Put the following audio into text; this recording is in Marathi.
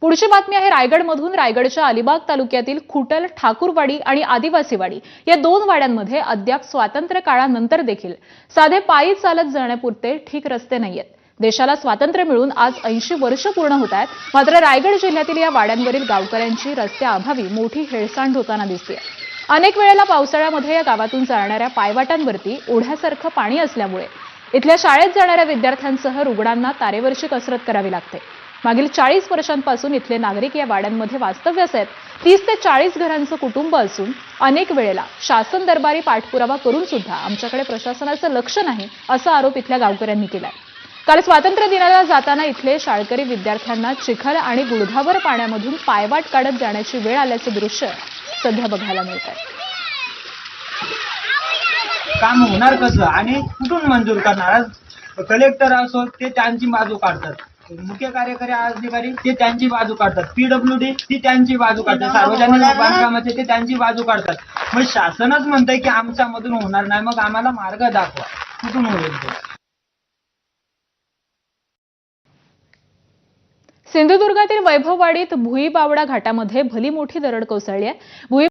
पुढची बातमी आहे रायगडमधून। रायगडच्या अलिबाग तालुक्यातील खुटल, ठाकूरवाडी आणि आदिवासीवाडी या 2 वाड्यांमध्ये अद्याप स्वातंत्र्य काळानंतर देखील साधे पायी चालत जाण्यापुरते ठीक रस्ते नाहीयेत। देशाला स्वातंत्र्य मिळून आज 80 वर्ष पूर्ण होत आहेत, मात्र रायगड जिल्ह्यातील या वाड्यांवरील गावकऱ्यांची रस्त्याअभावी मोठी हेळसांड होताना दिसते। अनेक वेळेला पावसाळ्यामध्ये या गावातून जाणाऱ्या पायवाटांवरती ओढ्यासारखं पाणी असल्यामुळे इथल्या शाळेत जाणाऱ्या विद्यार्थ्यांसह रुग्णांना तारेवरची कसरत करावी लागते। मागील 40 वर्षांपासून इथले नागरिक या वाड्यांमध्ये वास्तव्यास आहेत। 30 ते 40 घरांचं कुटुंब असून अनेक वेळेला शासन दरबारी पाठपुरावा करून सुद्धा आमच्याकडे प्रशासनाचं लक्ष नाही असा आरोप इथल्या गावकऱ्यांनी केलाय। काल स्वातंत्र्य दिनाला जाताना इथले शाळकरी विद्यार्थ्यांना चिखल आणि गुडघाभर पाण्यामधून पायवाट काढत जाण्याची वेळ आल्याचं दृश्य सध्या बघायला मिळत आहे। काम होणार कसं आणि कुठून मंजूर करणार? कलेक्टर असो ते त्यांची बाजू काढतात, मुख्य कार्यकारी अधिकारी ते त्यांची बाजू काढतात, पीडब्ल्यूडी ती त्यांची बाजू काढतात, सार्वजनिक बांधकामाचे ते त्यांची बाजू काढतात। मग शासनच म्हणतंय की आमच्या मधून होणार नाही, मग आम्हाला मार्ग दाखवा, कुठून होईल ते? सिंधुदुर्गातील वैभववाडीत भुईबावडा घाटामध्ये भली मोठी दरड कोसळली आहे।